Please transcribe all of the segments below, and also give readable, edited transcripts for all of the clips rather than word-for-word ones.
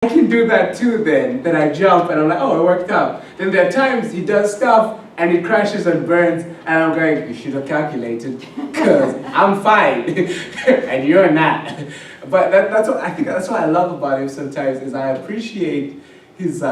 I can do that too then I jump and I'm like, oh, it worked out. Then there are times he does stuff and it crashes and burns and I'm going, you should have calculated because I'm fine and you're not. But that's what I think, that's what I love about him sometimes is I appreciate his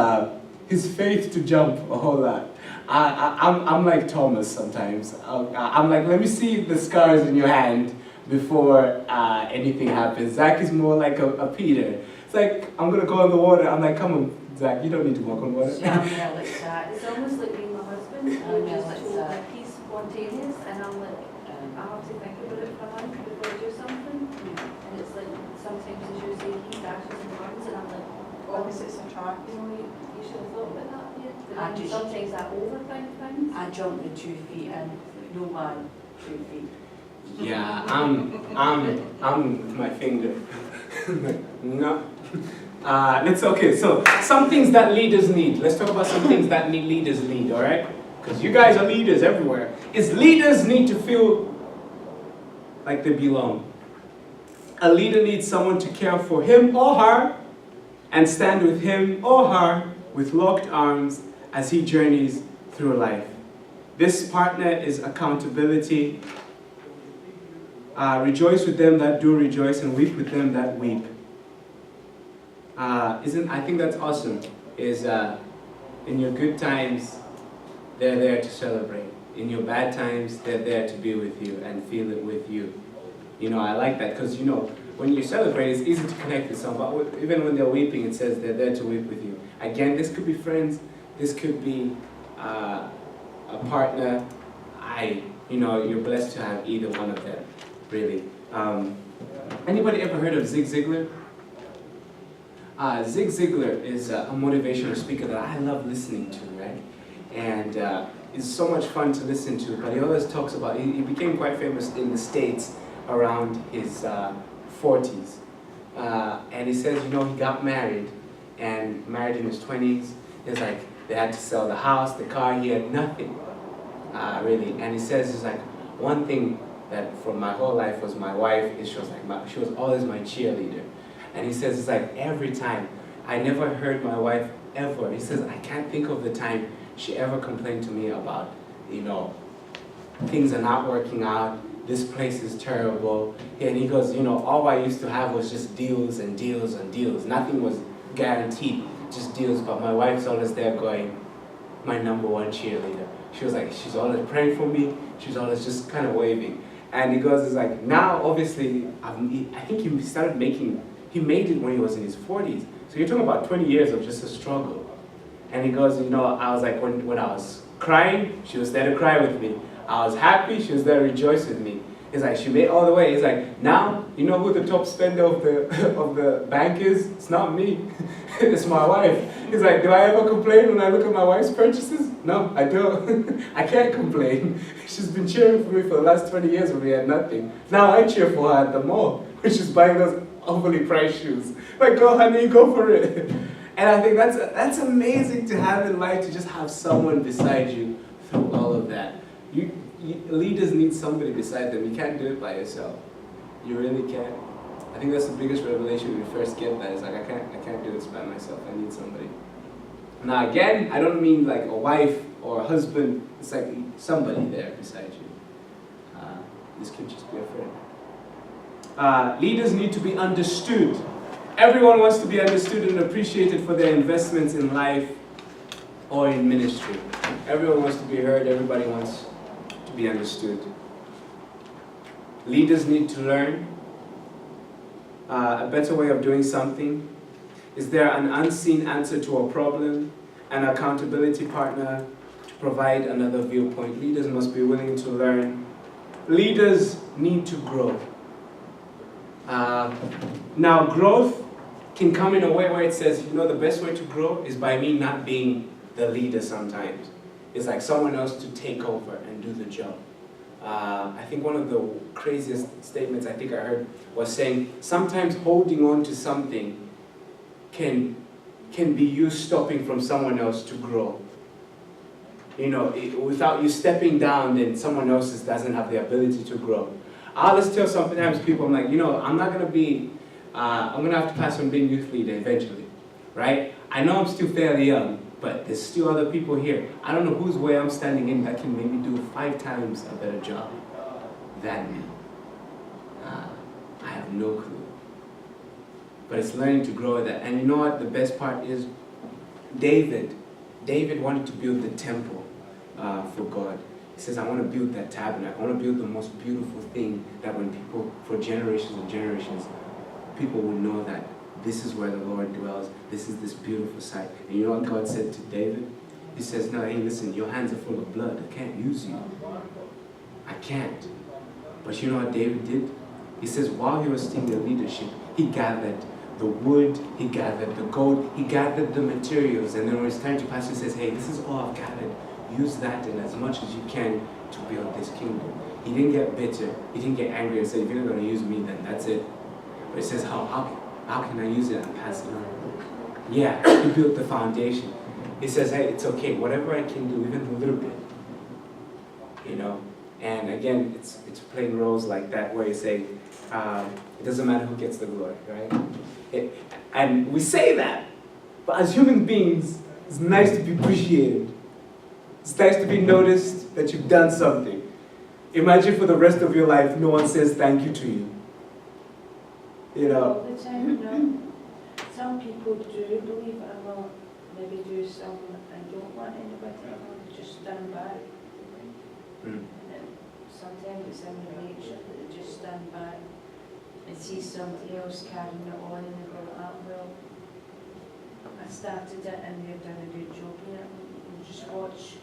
faith to jump a whole lot. I'm like Thomas sometimes. I'm like, let me see the scars in your hand before anything happens. Zach is more like a Peter. It's like, I'm going to go in the water. I'm like, come on, Zach, you don't need to walk on water. Yeah, I'm like that. It's almost like being my husband. I'm Just like told, that. like he's spontaneous, and I'm like, I have to think about it for a month before I do something. And it's like sometimes, as you say, he dashes and runs, and I'm like, Opposites attract. you should have thought about that. Yeah. But I then just- sometimes I overthink things. I jump with 2 feet and no man 2 feet. Yeah, I'm my finger. No. Let's okay. So some things that leaders need. Let's talk about some things that leaders need. All right, because you guys are leaders everywhere. Is leaders need to feel like they belong. A leader needs someone to care for him or her and stand with him or her with locked arms as he journeys through life. This partner is accountability. Rejoice with them that do rejoice and weep with them that weep. I think that's awesome. Is in your good times, they're there to celebrate. In your bad times, they're there to be with you and feel it with you. You know, I like that because, you know, when you celebrate, it's easy to connect with someone. But even when they're weeping, it says they're there to weep with you. Again, this could be friends. This could be a partner. You're blessed to have either one of them, really. Anybody ever heard of Zig Ziglar? Zig Ziglar is a motivational speaker that I love listening to, right? And it's so much fun to listen to, but he always talks about, he became quite famous in the States around his 40s. And he says, you know, he got married, and married in his 20s. It's like, they had to sell the house, the car, he had nothing, really. And he says, it's like, one thing that from my whole life was my wife, is she was always my cheerleader. And he says, it's like every time, I never heard my wife ever, he says, I can't think of the time she ever complained to me about, you know, things are not working out, this place is terrible. And he goes, you know, all I used to have was just deals and deals and deals. Nothing was guaranteed, just deals. But my wife's always there going, my number 1 cheerleader. She was like, she's always praying for me, she's always just kind of waving. And he goes, it's like, now obviously, I think he made it when he was in his 40s. So you're talking about 20 years of just a struggle. And he goes, you know, I was like, when I was crying, she was there to cry with me. I was happy, she was there to rejoice with me. It's like, she made all the way. It's like, now, you know who the top spender of the bank is? It's not me, it's my wife. He's like, do I ever complain when I look at my wife's purchases? No, I don't. I can't complain. She's been cheering for me for the last 20 years when we had nothing. Now I cheer for her at the mall, when she's buying those overly priced shoes. Like, go honey, go for it. And I think that's amazing to have in life, to just have someone beside you through all of that. Leaders need somebody beside them. You can't do it by yourself. You really can't. I think that's the biggest revelation when you first get that. It's like, I can't do this by myself. I need somebody. Now again, I don't mean like a wife or a husband. It's like somebody there beside you. This could just be a friend. Leaders need to be understood. Everyone wants to be understood and appreciated for their investments in life or in ministry. Everyone wants to be heard. Everybody wants to be understood. Leaders need to learn a better way of doing something. Is there an unseen answer to a problem? An accountability partner to provide another viewpoint? Leaders must be willing to learn. Leaders need to grow. Now, growth can come in a way where it says, you know, the best way to grow is by me not being the leader sometimes. It's like someone else to take over and do the job. I think one of the craziest statements I think I heard was saying, sometimes holding on to something can be you stopping from someone else to grow. You know, without you stepping down, then someone else doesn't have the ability to grow. I always tell sometimes people, I'm like, you know, I'm going to have to pass on being youth leader eventually. right? I know I'm still fairly young, but there's still other people here. I don't know whose way I'm standing in that can maybe do 5 times a better job than me. I have no clue. But it's learning to grow with that. And you know what the best part is? David wanted to build the temple for God. He says, I want to build that tabernacle. I want to build the most beautiful thing that when people, for generations and generations, people will know that this is where the Lord dwells. This is this beautiful sight. And you know what God said to David? He says, no, hey, listen, your hands are full of blood. I can't use you. I can't. But you know what David did? He says, while he was still in leadership, he gathered the wood, he gathered the gold, he gathered the materials. And then when it's time to pass, he says, hey, this is all I've gathered. Use that and as much as you can to build this kingdom. He didn't get bitter. He didn't get angry and say, if you're not going to use me, then that's it. But he says, how can I use it and pass it on? Yeah, he built the foundation. He says, hey, it's okay. Whatever I can do, even a little bit. You know? And again, it's playing roles like that where you say, it doesn't matter who gets the glory, right? And we say that, but as human beings, it's nice to be appreciated. It's nice to be noticed that you've done something. Imagine for the rest of your life, no one says thank you to you. You know? All the time, no. Some people do, believe it or not, maybe do something and don't want anybody to just stand back. Mm. Sometimes it's in their nature that they just stand back and see somebody else carrying it on and they go, ah, well, I started it and they've done a good job here. And just watch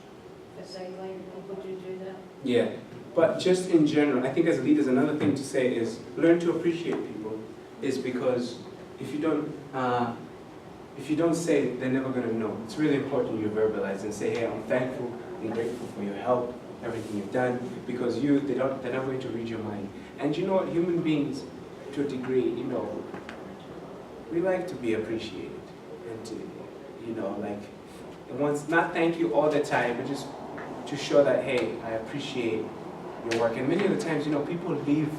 the sideline, people do that. Yeah, but just in general, I think as leaders, another thing to say is learn to appreciate people. Is because if you don't say it, they're never going to know. It's really important you verbalize and say, hey, I'm thankful and grateful for your help, everything you've done, because they're not going to read your mind. And you know what, human beings, to a degree, you know, we like to be appreciated. And to, you know, like, and once, not thank you all the time, but just to show that, hey, I appreciate your work. And many of the times, you know, people leave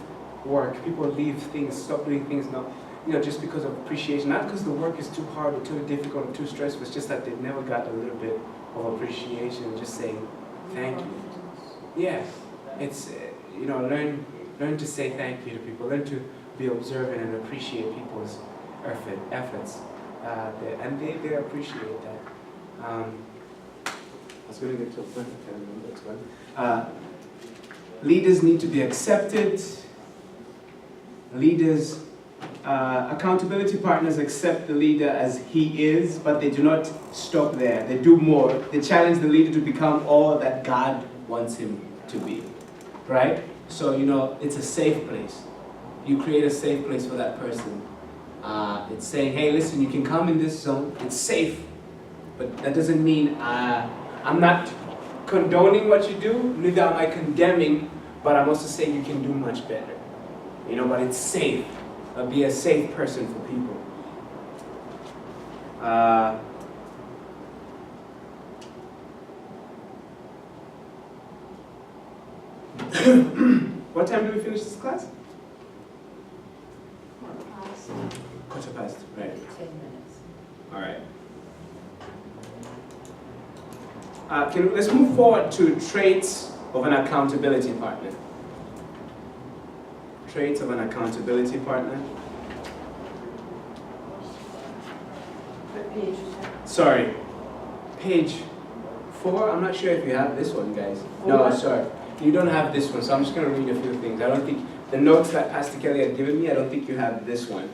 work, people leave things, stop doing things now, you know, just because of appreciation. Not because the work is too hard or too difficult or too stressful, it's just that they've never got a little bit of appreciation, just saying thank you. Yeah, it's, you know, learn to say thank you to people, learn to be observant and appreciate people's efforts. And they appreciate that. I was going to get to a point, I can't remember which one. Leaders need to be accepted. Leaders, accountability partners accept the leader as he is, but they do not stop there. They do more. They challenge the leader to become all that God wants him to be, right? So, you know, it's a safe place. You create a safe place for that person. It's saying, hey, listen, you can come in this zone. It's safe, but that doesn't mean I'm not condoning what you do, neither am I condemning, but I'm also saying you can do much better. You know, but it's safe. Be a safe person for people. What time do we finish this class? 1:15. Right. 10 minutes. All right. Let's move forward to traits of an accountability partner. Traits of an accountability partner. What page is that? Sorry, page 4. I'm not sure if you have this one, guys. No, sorry. You don't have this one, so I'm just going to read a few things. I don't think, the notes that Pastor Kelly had given me, I don't think you have this one.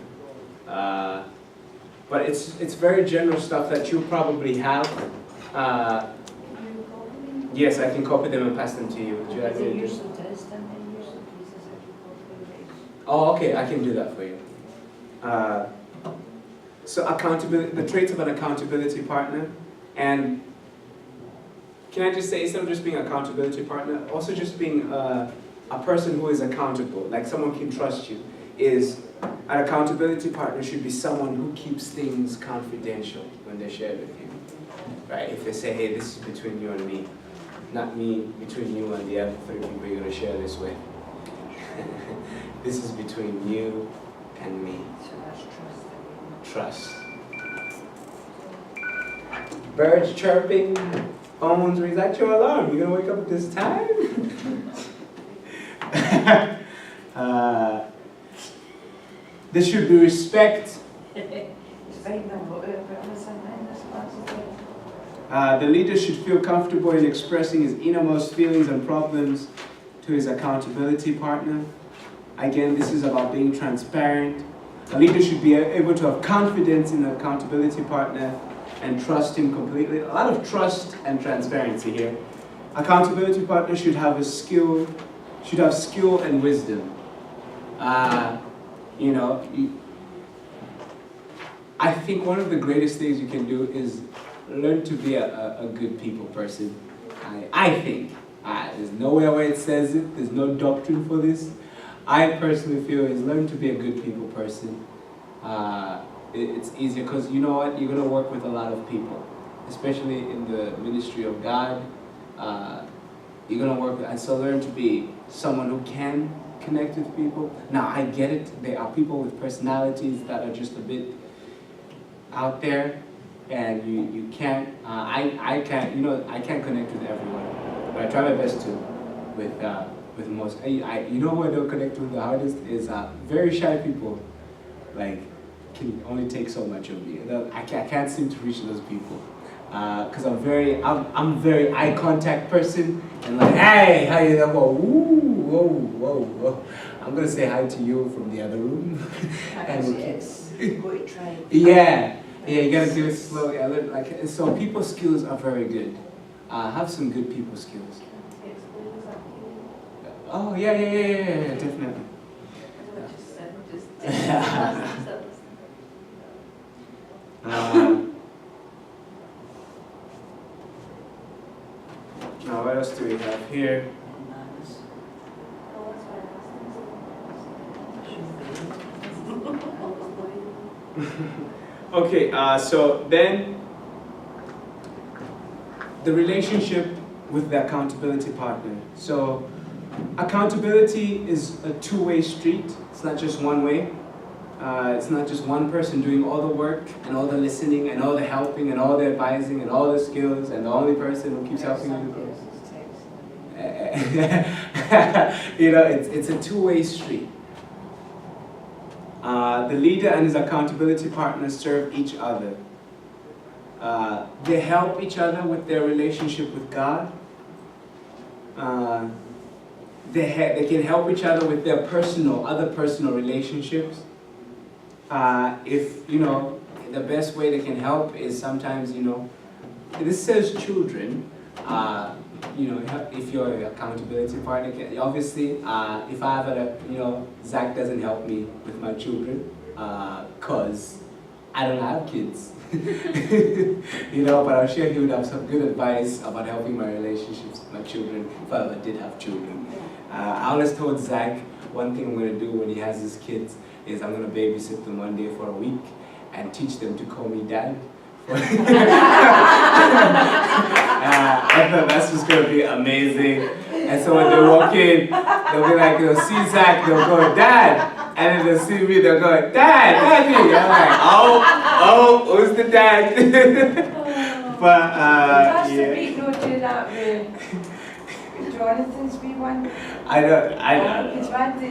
But it's very general stuff that you probably have. Yes, I can copy them and pass them to you. Would you like me to do? Usually does, then it usually pieces I can copy. Oh, okay, I can do that for you. So accountability, the traits of an accountability partner, and can I just say, instead of just being an accountability partner, also just being a person who is accountable, like someone can trust you, is an accountability partner should be someone who keeps things confidential when they're shared with you, right? If they say, hey, this is between you and me, not me between you and the other 3 people you're going to share this with. This is between you and me. So that's trust. Trust. birds chirping, phones, is that your alarm? You gonna wake up at this time? There should be respect. The leader should feel comfortable in expressing his innermost feelings and problems to his accountability partner. Again, this is about being transparent. A leader should be able to have confidence in the accountability partner and trust him completely. A lot of trust and transparency here. Accountability partner should have skill and wisdom. I think one of the greatest things you can do is learn to be a good people person. I think. There's nowhere where it says it. There's no doctrine for this. I personally feel is learn to be a good people person. It's easier because you know what? You're going to work with a lot of people, especially in the ministry of God. You're going to work with, and so learn to be someone who can connect with people. Now, I get it. There are people with personalities that are just a bit out there, and you can't, I can't connect with everyone, but I try my best to with most. You know who I don't connect with the hardest is very shy people, like can only take so much of me. I can't seem to reach those people because I'm very eye contact person, and like, hey, how you doing? Whoa. I'm gonna say hi to you from the other room. And Go to try. Yeah, you gotta do it slowly. So people skills are very good. Have some good people skills. Oh yeah, definitely. Now what else do we have here? Okay, so then the relationship with the accountability partner. So accountability is a two-way street. It's not just one way. It's not just one person doing all the work and all the listening and all the helping and all the advising and all the skills and the only person who keeps helping you. It's a two-way street. The leader and his accountability partner serve each other. They help each other with their relationship with God. They can help each other with their other personal relationships. The best way they can help is sometimes, this says children. If you're an accountability partner, obviously, if I have Zach doesn't help me with my children, cause I don't have kids, but I'm sure he would have some good advice about helping my relationships with my children if I ever did have children. I always told Zach one thing I'm going to do when he has his kids is I'm going to babysit them one day for a week and teach them to call me dad. I thought that's just going to be amazing. And so when they walk in, they'll be like, they'll see Zach, they'll go, Dad. And then they'll see me, they'll go, Daddy. I'm like, oh, who's the dad? But, That's yeah. the week, don't do that with Jonathan's wee one. I know. He's one to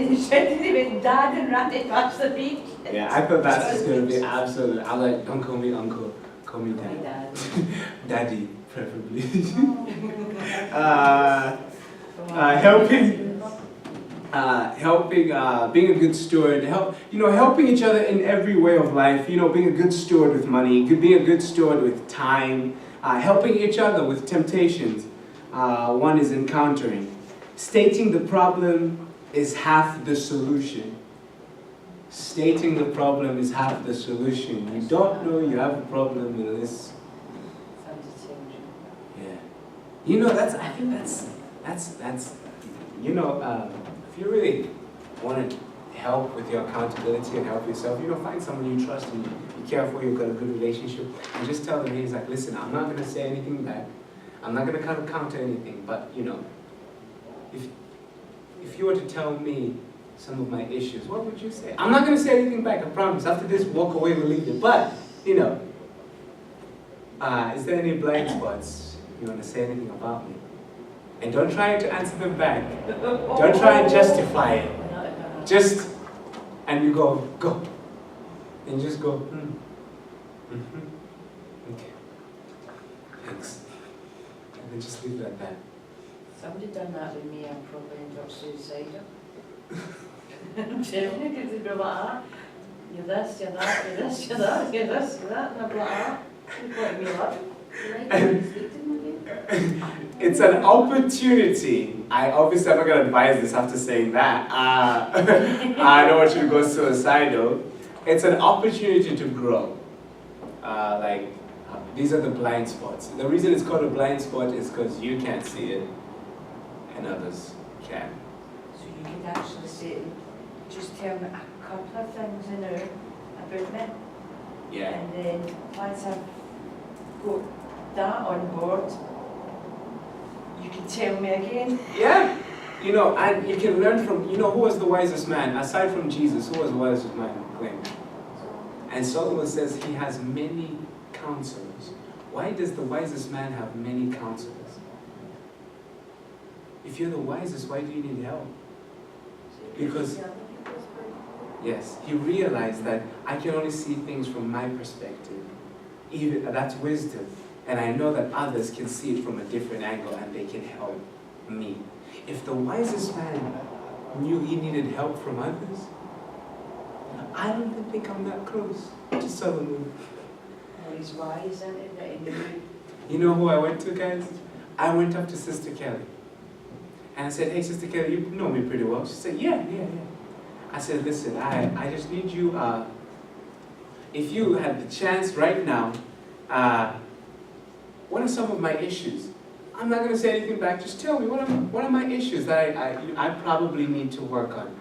with Dad and ran it past the beach. Yeah, I thought that's just going to be absolute. I'm like, don't call me uncle, call me dad. Daddy, preferably. Helping, being a good steward, helping each other in every way of life. Being a good steward with money, being a good steward with time, helping each other with temptations one is encountering. Stating the problem is half the solution. Stating the problem is half the solution. You don't know you have a problem unless. Yeah. I think that's. If you really want to help with your accountability and help yourself, find someone you trust and you care for, you've got a good relationship, and just tell them, he's like, listen, I'm not going to say anything back. I'm not going to counter anything, but, if you were to tell me some of my issues, what would you say? I'm not going to say anything back, I promise. After this, walk away, we'll leave it. But, Is there any blind spots you want to say anything about me? And don't try to answer them back. Don't try and justify it. Just, and you go. And you just go, Okay. Thanks. And then just leave it at that. Somebody done that with me, I'd probably end up suicidal. I'm telling you, because they'd be like that. You're this, you're that, you're this, you're that, you're this, you're that, and I'd be like that. You'd want me up. It's an opportunity. I'm not going to advise this after saying that. I don't want you to go suicidal. It's an opportunity to grow. These are the blind spots. The reason it's called a blind spot is because you can't see it and others can. So you could actually say, just tell me a couple of things I know about me. Yeah. And then once I've got that on board, you can tell me again. Yeah. And you can learn from, who was the wisest man? Aside from Jesus, who was the wisest man? Claimed. And Solomon says he has many counselors. Why does the wisest man have many counselors? If you're the wisest, why do you need help? Because, yes, he realized that I can only see things from my perspective. That's wisdom. And I know that others can see it from a different angle and they can help me. If the wisest man knew he needed help from others, I don't even think I'm that close to Solomon. Well, he's wise, isn't it? That he knew. You know who I went to, guys? I went up to Sister Kelly. And I said, hey, Sister Kelly, you know me pretty well. She said, yeah. I said, listen, I just need you, if you had the chance right now, what are some of my issues? I'm not going to say anything back. Just tell me, what are my issues that I probably need to work on?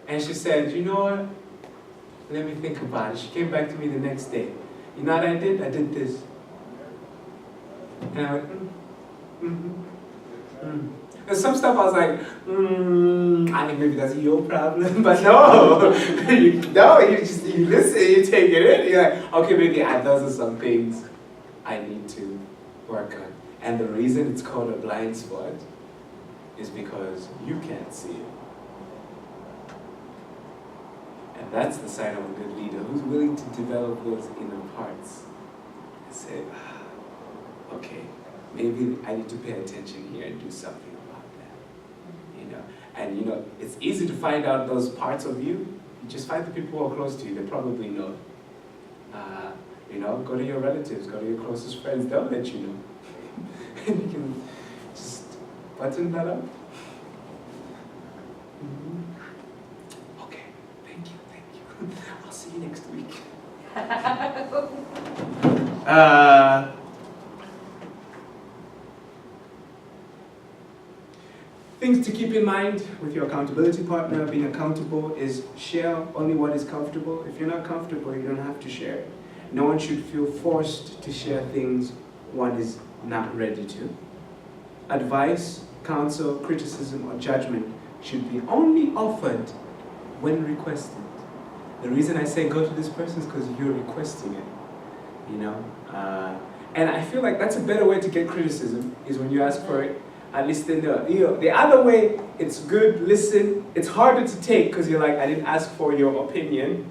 And she said, you know what? Let me think about it. She came back to me the next day. You know what I did? I did this. And I went, And some stuff I was like, I think maybe that's your problem. But no, you listen, you take it in. You're like, okay, maybe those are some things I need to work on. And the reason it's called a blind spot is because you can't see it. And that's the sign of a good leader, who's willing to develop those inner parts. And say, okay, maybe I need to pay attention here and do something about that. And it's easy to find out those parts of you. You just find the people who are close to you, they probably know. Go to your relatives, go to your closest friends, they'll let you know. And you can just button that up. Okay, thank you. I'll see you next week. Things to keep in mind with your accountability partner, being accountable, is share only what is comfortable. If you're not comfortable, you don't have to share it. No one should feel forced to share things one is not ready to. Advice, counsel, criticism, or judgment should be only offered when requested. The reason I say go to this person is because you're requesting it, And I feel like that's a better way to get criticism, is when you ask for it. At least they know. The other way, it's good, listen. It's harder to take because you're like, I didn't ask for your opinion.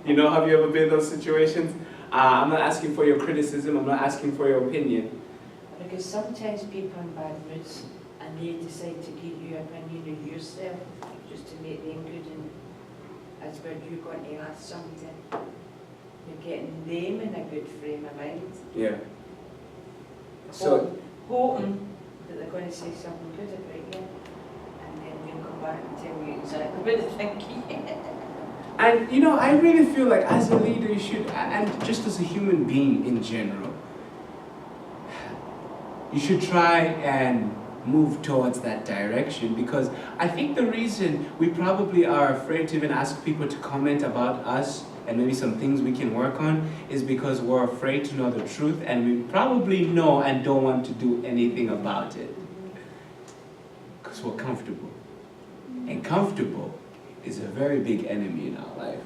Have you ever been in those situations? I'm not asking for your criticism, I'm not asking for your opinion. Because sometimes people in bad moods and they decide to give you an opinion of yourself just to make them good, and that's where you're going to ask something. You're getting them in a good frame of mind. Yeah. So hoping that they're going to say something good about you, and then they'll come back and tell you exactly what they think. And I really feel like as a leader you should, and just as a human being in general, you should try and move towards that direction, because I think the reason we probably are afraid to even ask people to comment about us and maybe some things we can work on is because we're afraid to know the truth, and we probably know and don't want to do anything about it because we're comfortable. And comfortable is a very big enemy in our life.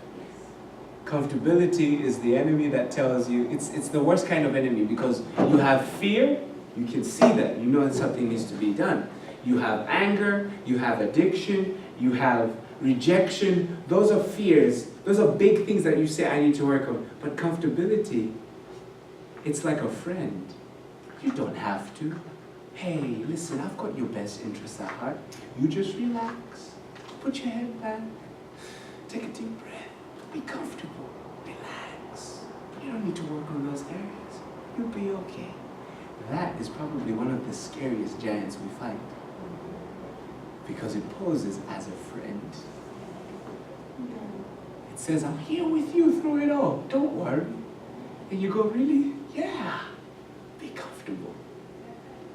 Comfortability is the enemy that tells you, it's the worst kind of enemy because you have fear, you can see that, you know that something needs to be done. You have anger, you have addiction, you have rejection. Those are fears. Those are big things that you say, I need to work on. But comfortability, it's like a friend. You don't have to. Hey, listen, I've got your best interests at heart. You just relax. Put your head back. Take a deep breath. Be comfortable. Relax. You don't need to work on those areas. You'll be okay. That is probably one of the scariest giants we fight. Because it poses as a friend. It says, I'm here with you through it all. Don't worry. And you go, really? Yeah. Be comfortable.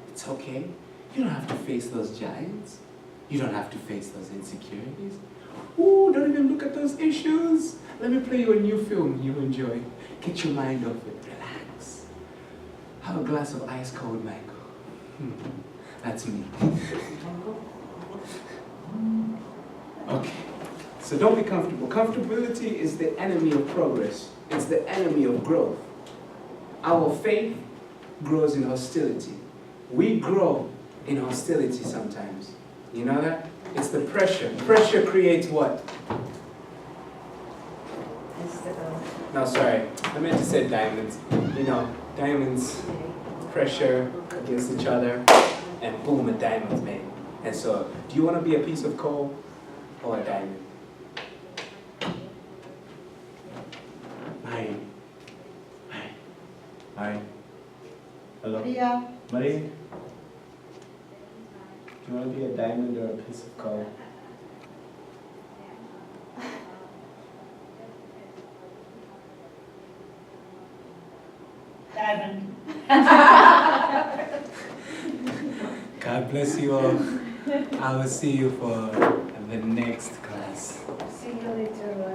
It's okay. You don't have to face those giants. You don't have to face those insecurities. Ooh, don't even look at those issues. Let me play you a new film you enjoy. Get your mind off it. Relax. Have a glass of ice cold mango. That's me. Okay. So don't be comfortable. Comfortability is the enemy of progress. It's the enemy of growth. Our faith grows in hostility. We grow in hostility sometimes. You know that? It's the pressure. Pressure creates what? No, sorry. I meant to say diamonds. You know, diamonds, pressure against each other, and boom, a diamond's made. And so, do you want to be a piece of coal or a diamond? Hi. Hi. Hi. Hello. Maria. Maria? Do you want to be a diamond or a piece of coal? Diamond. God bless you all. I will see you for the next class. See you later.